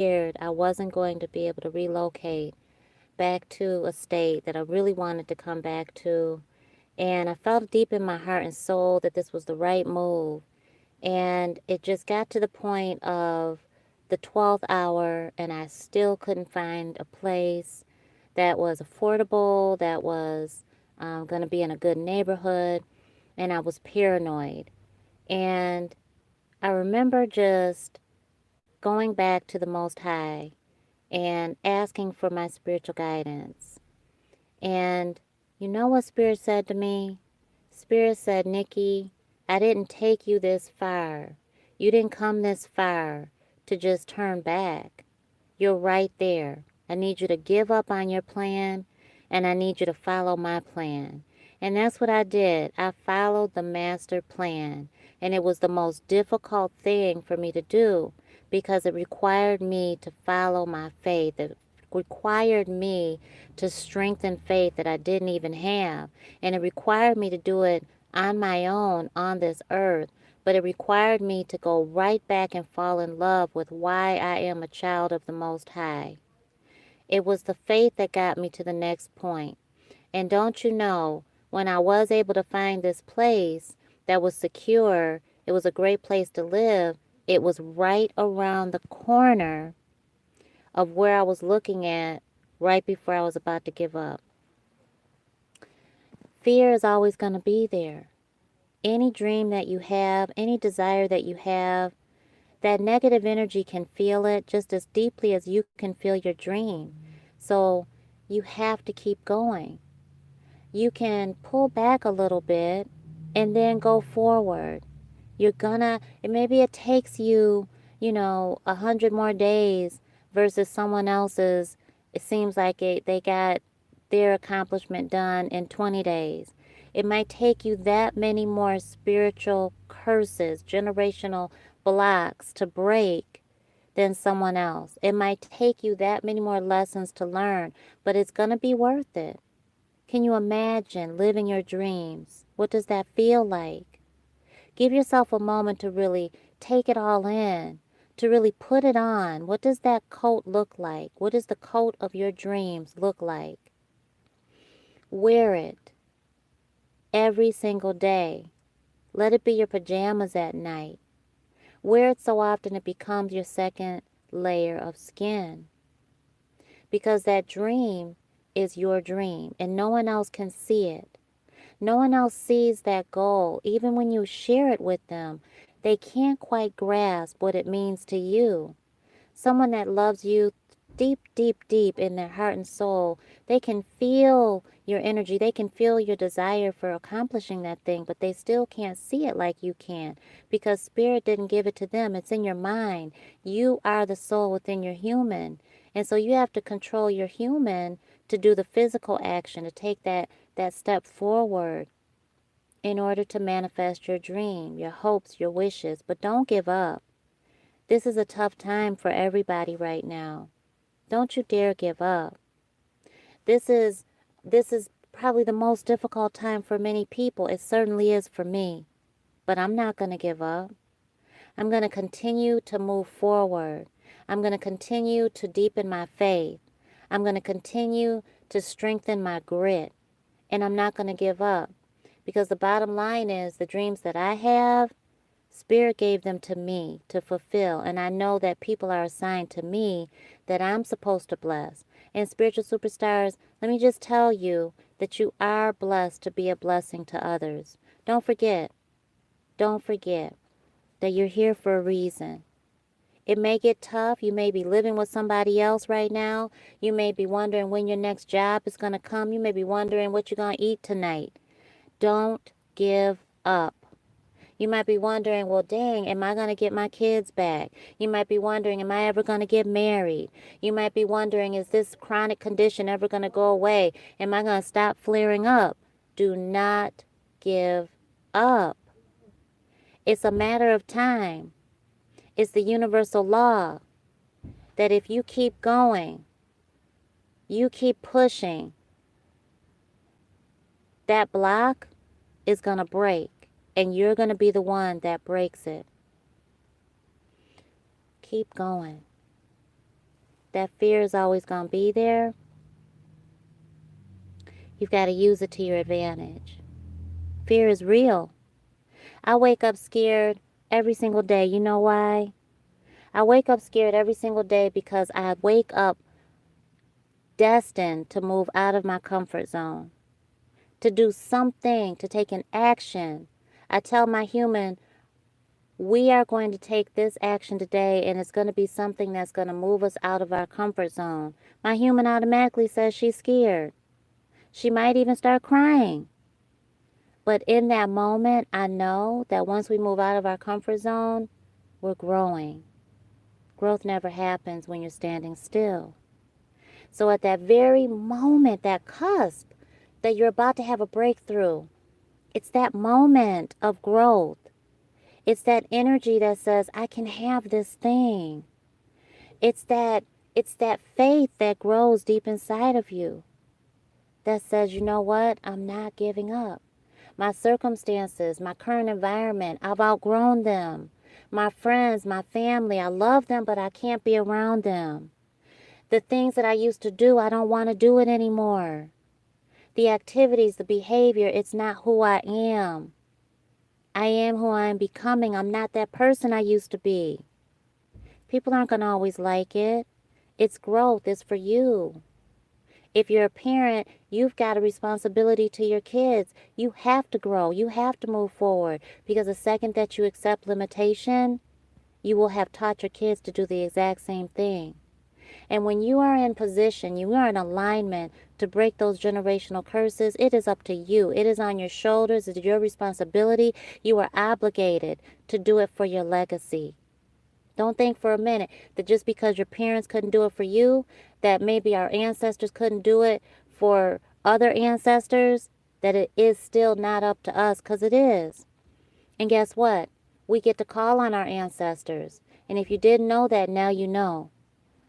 I wasn't going to be able to relocate back to a state that I really wanted to come back to. And I felt deep in my heart and soul that this was the right move. And it just got to the point of the 12th hour, and I still couldn't find a place that was affordable, that was going to be in a good neighborhood. And I was paranoid. And I remember just going back to the Most High and asking for my spiritual guidance. And you know what Spirit said to me? Spirit said, Nikki, I didn't take you this far. You didn't come this far to just turn back. You're right there. I need you to give up on your plan, and I need you to follow my plan. And that's what I did. I followed the master plan, and it was the most difficult thing for me to do because it required me to follow my faith. It required me to strengthen faith that I didn't even have, and it required me to do it on my own on this earth. But it required me to go right back and fall in love with why I am a child of the Most High. It was the faith that got me to the next point. And don't you know, when I was able to find this place that was secure, it was a great place to live, it was right around the corner of where I was looking at right before I was about to give up. Fear is always going to be there. Any dream that you have, any desire that you have, that negative energy can feel it just as deeply as you can feel your dream. So you have to keep going. You can pull back a little bit and then go forward. Maybe it takes you, 100 more days versus someone else's. It seems like they got their accomplishment done in 20 days. It might take you that many more spiritual curses, generational blocks to break than someone else. It might take you that many more lessons to learn, but it's going to be worth it. Can you imagine living your dreams? What does that feel like? Give yourself a moment to really take it all in, to really put it on. What does that coat look like? What does the coat of your dreams look like? Wear it every single day. Let it be your pajamas at night. Wear it so often it becomes your second layer of skin. Because that dream is your dream and no one else can see it. No one else sees that goal. Even when you share it with them, they can't quite grasp what it means to you. Someone that loves you deep, deep, deep in their heart and soul, they can feel your energy. They can feel your desire for accomplishing that thing, but they still can't see it like you can because Spirit didn't give it to them. It's in your mind. You are the soul within your human. And so you have to control your human to do the physical action, to take that step forward in order to manifest your dream, your hopes, your wishes. But don't give up. This is a tough time for everybody right now. Don't you dare give up. This is probably the most difficult time for many people. It certainly is for me. But I'm not going to give up. I'm going to continue to move forward. I'm going to continue to deepen my faith. I'm going to continue to strengthen my grit. And I'm not going to give up. Because the bottom line is the dreams that I have, Spirit gave them to me to fulfill. And I know that people are assigned to me that I'm supposed to bless. And spiritual superstars, let me just tell you that you are blessed to be a blessing to others. Don't forget that you're here for a reason. It may get tough. You may be living with somebody else right now. You may be wondering when your next job is going to come. You may be wondering what you're going to eat tonight. Don't give up. You might be wondering, well, dang, am I going to get my kids back? You might be wondering, am I ever going to get married? You might be wondering, is this chronic condition ever going to go away? Am I going to stop flaring up? Do not give up. It's a matter of time. It's the universal law that if you keep going, you keep pushing, that block is going to break. And you're going to be the one that breaks it. Keep going. that fear is always going to be there, you've got to use it to your advantage. Fear is real. I wake up scared every single day. You know why? I wake up scared every single day because I wake up destined to move out of my comfort zone, to do something, to take an action. I tell my human, we are going to take this action today, and it's going to be something that's going to move us out of our comfort zone. My human automatically says she's scared. She might even start crying. But in that moment, I know that once we move out of our comfort zone, we're growing. Growth never happens when you're standing still. So at that very moment, that cusp, that you're about to have a breakthrough, it's that moment of growth. It's that energy that says, I can have this thing. It's that faith that grows deep inside of you that says, you know what? I'm not giving up. My circumstances, my current environment, I've outgrown them. My friends, my family, I love them, but I can't be around them. The things that I used to do, I don't want to do it anymore. The activities, the behavior, it's not who I am. I am who I am becoming. I'm not that person I used to be. People aren't going to always like it. It's growth. It's for you. If you're a parent, you've got a responsibility to your kids. You have to grow. You have to move forward. Because the second that you accept limitation, you will have taught your kids to do the exact same thing. And when you are in position, you are in alignment to break those generational curses, it is up to you. It is on your shoulders. It is your responsibility. You are obligated to do it for your legacy. Don't think for a minute that just because your parents couldn't do it for you, that maybe our ancestors couldn't do it for other ancestors, that it is still not up to us, because it is. And guess what? We get to call on our ancestors. And if you didn't know that, now you know.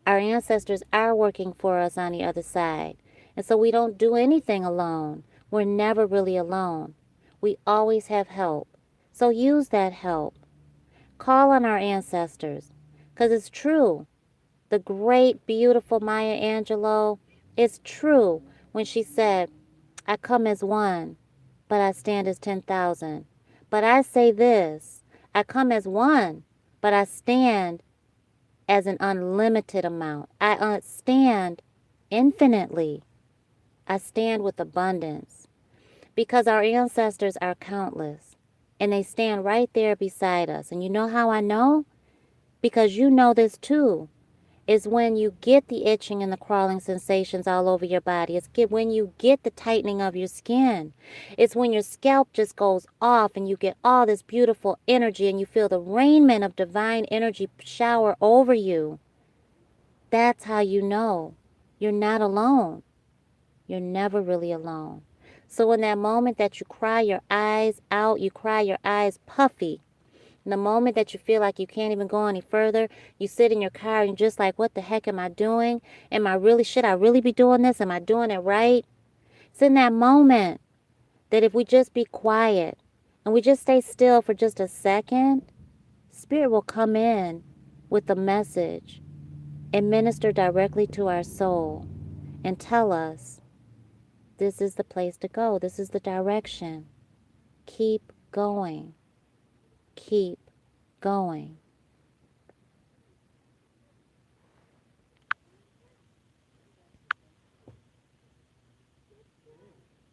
Our ancestors are working for us on the other side. And so we don't do anything alone. We're never really alone. We always have help. So use that help. Call on our ancestors. Because it's true. The great, beautiful Maya Angelou, it's true when she said, I come as one, but I stand as 10,000. But I say this, I come as one, but I stand as an unlimited amount. I stand infinitely. I stand with abundance. Because our ancestors are countless. And they stand right there beside us. And you know how I know? Because you know this too. Is when you get the itching and the crawling sensations all over your body. It's when you get the tightening of your skin. It's when your scalp just goes off and you get all this beautiful energy and you feel the rainment of divine energy shower over you. That's how you know you're not alone. You're never really alone. So in that moment that you cry your eyes out, you cry your eyes puffy, in the moment that you feel like you can't even go any further, you sit in your car and you're just like, what the heck am I doing? Should I really be doing this? Am I doing it right? It's in that moment that if we just be quiet and we just stay still for just a second, Spirit will come in with a message and minister directly to our soul and tell us, this is the place to go. This is the direction. Keep going. Keep going.